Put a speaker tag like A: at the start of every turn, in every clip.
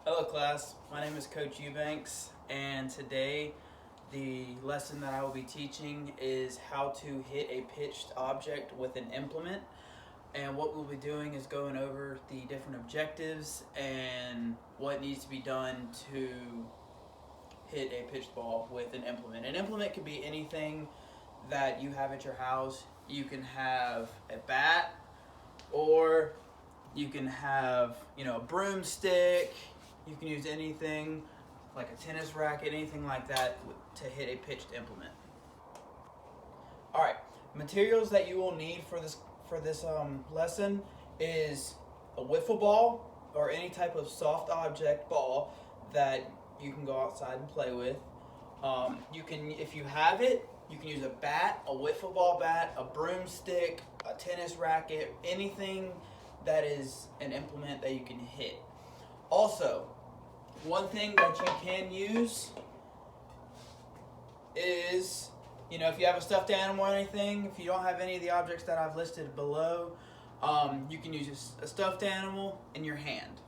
A: Hello class, my name is Coach Eubanks, and today the lesson that I will be teaching is how to hit a pitched object with an implement. And what we'll be doing is going over the different objectives and what needs to be done to hit a pitched ball with an implement. An implement could be anything that you have at your house. You can have a bat, or you can have, a broomstick. You can use anything like a tennis racket, anything like that to hit a pitched implement. All right, materials that you will need for this lesson is a wiffle ball or any type of soft object ball that you can go outside and play with. You can, if you have it, you can use a bat, a wiffle ball bat, a broomstick, a tennis racket, anything that is an implement that you can hit. Also, one thing that you can use is, if you have a stuffed animal or anything, if you don't have any of the objects that I've listed below, you can use a stuffed animal in your hand.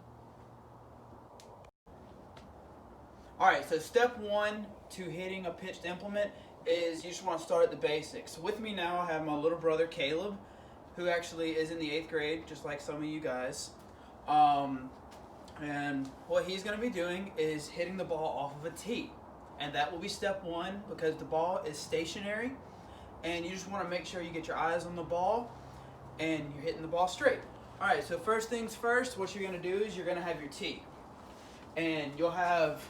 A: Alright, so step one to hitting a pitched implement is you just want to start at the basics. With me now I have my little brother Caleb, who actually is in the 8th grade, just like some of you guys. And what he's going to be doing is hitting the ball off of a tee. And that will be step one, because the ball is stationary. And you just want to make sure you get your eyes on the ball and you're hitting the ball straight. Alright, so first things first, what you're going to do is you're going to have your tee. And you'll have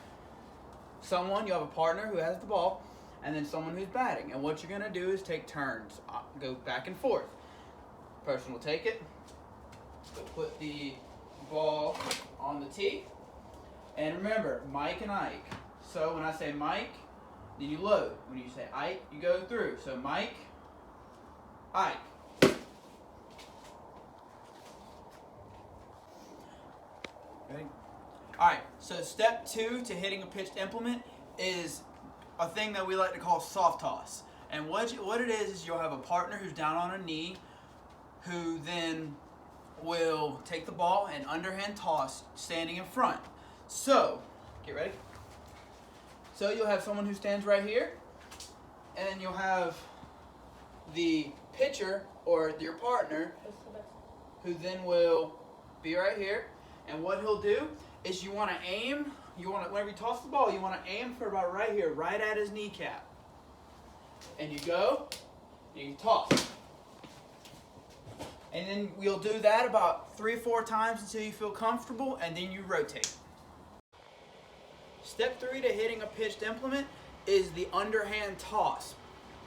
A: a partner who has the ball, and then someone who's batting. And what you're going to do is take turns, go back and forth. Person will take it, put the ball on the tee, and remember, Mike and Ike. So when I say Mike, then you load. When you say Ike, you go through. So Mike, Ike. Ready? Alright, so step two to hitting a pitched implement is a thing that we like to call soft toss. And what it is you'll have a partner who's down on a knee, who then will take the ball and underhand toss standing in front. So, get ready. So you'll have someone who stands right here, and then you'll have the pitcher or your partner who then will be right here. And what he'll do is you want to aim, whenever you toss the ball, you want to aim for about right here, right at his kneecap. And you go, and you toss. And then we'll do that about 3 or 4 times until you feel comfortable, and then you rotate. Step 3 to hitting a pitched implement is the underhand toss.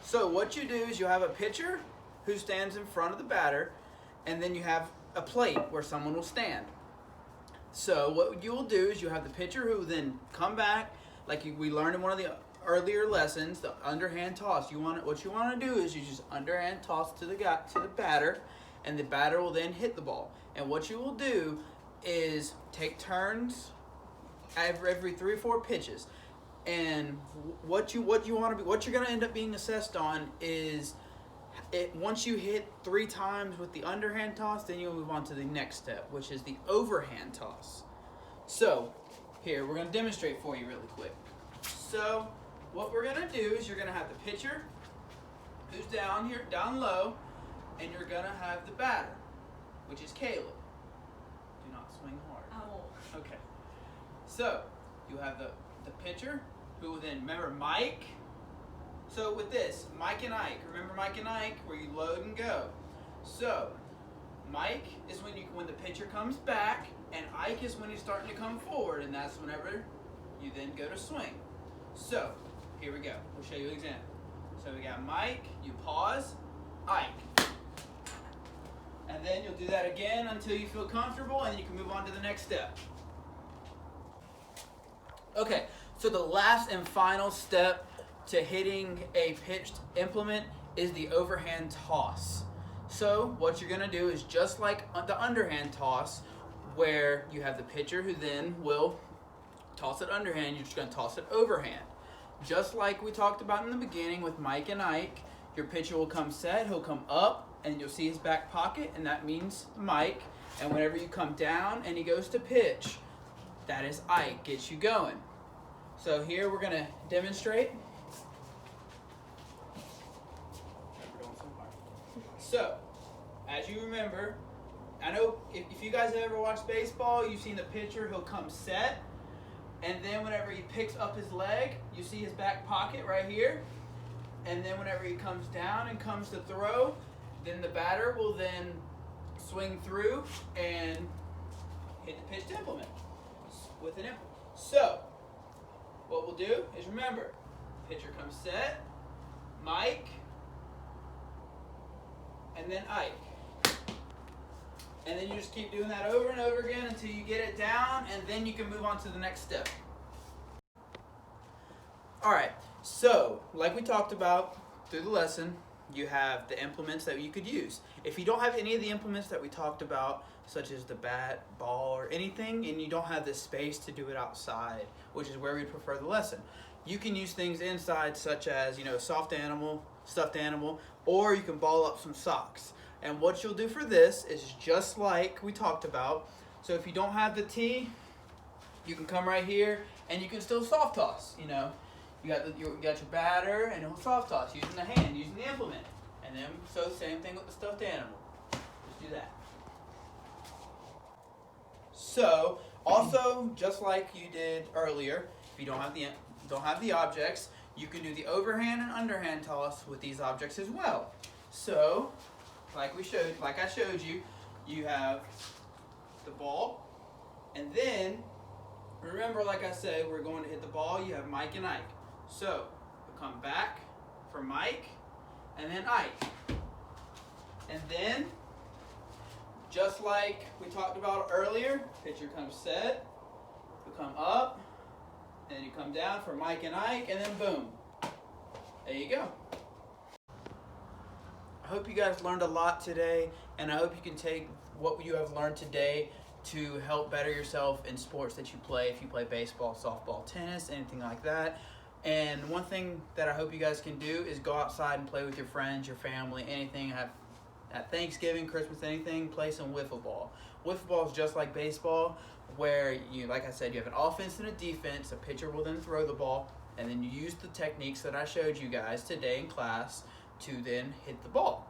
A: So what you do is you have a pitcher who stands in front of the batter, and then you have a plate where someone will stand. So what you will do is you have the pitcher who will then come back, like we learned in one of the earlier lessons, the underhand toss. What you want to do is you just underhand toss to the batter, and the batter will then hit the ball. And what you will do is take turns every 3 or 4 pitches. And what you're going to end up being assessed on is once you hit 3 times with the underhand toss, then you'll move on to the next step, which is the overhand toss. So here, we're going to demonstrate for you really quick. So what we're going to do is you're going to have the pitcher who's down here, down low, and you're going to have the batter, which is Caleb. Do not swing hard.
B: I won't.
A: Okay. So, you have the pitcher, who will then, remember Mike? So with this, Mike and Ike, remember Mike and Ike, where you load and go. So, Mike is when the pitcher comes back, and Ike is when he's starting to come forward, and that's whenever you then go to swing. So, here we go. We'll show you an example. So we got Mike, you pause, Ike. And then you'll do that again until you feel comfortable, and then you can move on to the next step. Okay, so the last and final step to hitting a pitched implement is the overhand toss. So what you're going to do is just like the underhand toss, where you have the pitcher who then will toss it underhand, you're just going to toss it overhand. Just like we talked about in the beginning with Mike and Ike, your pitcher will come set, he'll come up, and you'll see his back pocket, and that means Mike. And whenever you come down and he goes to pitch, That is Ike, gets you going. So here we're gonna demonstrate. So, as you remember, I know if you guys have ever watched baseball, you've seen the pitcher, he'll come set, and then whenever he picks up his leg, you see his back pocket right here, and then whenever he comes down and comes to throw, then the batter will then swing through and hit the pitched implement with an implement. So, what we'll do is remember, pitcher comes set, Mike, and then Ike. And then you just keep doing that over and over again until you get it down, and then you can move on to the next step. Alright, so like we talked about through the lesson, you have the implements that you could use. If you don't have any of the implements that we talked about, such as the bat, ball, or anything, and you don't have the space to do it outside, which is where we prefer the lesson, you can use things inside, such as, soft animal, stuffed animal, or you can ball up some socks. And what you'll do for this is just like we talked about. So if you don't have the tee, you can come right here and you can still soft toss. You got your batter and he'll soft toss using the hand, using the implement. And then so same thing with the stuffed animal. Just do that. So also just like you did earlier, if you don't have the objects, you can do the overhand and underhand toss with these objects as well. So like I showed you, you have the ball, and then remember, like I said, we're going to hit the ball. You have Mike and Ike. So we'll come back for Mike, and then Ike, and then just like we talked about earlier, pitcher comes set, you come up, and you come down for Mike and Ike, and then boom, there you go. I hope you guys learned a lot today, and I hope you can take what you have learned today to help better yourself in sports that you play. If you play baseball, softball, tennis, anything like that. And one thing that I hope you guys can do is go outside and play with your friends, your family, anything. At Thanksgiving, Christmas, anything, play some wiffle ball. Wiffle ball is just like baseball, where like I said, you have an offense and a defense. A pitcher will then throw the ball, and then you use the techniques that I showed you guys today in class to then hit the ball.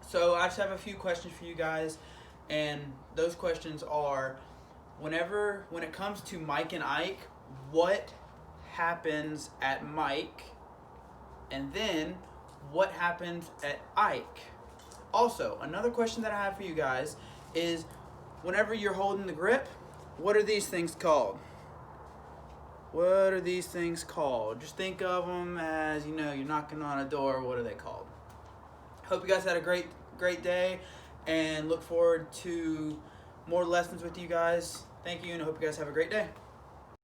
A: So I just have a few questions for you guys, and those questions are, when it comes to Mike and Ike, what happens at Mike, and then what happens at Ike? Also, another question that I have for you guys is, whenever you're holding the grip, what are these things called? What are these things called? Just think of them as, you're knocking on a door. What are they called? Hope you guys had a great day, and look forward to more lessons with you guys. Thank you, and I hope you guys have a great day.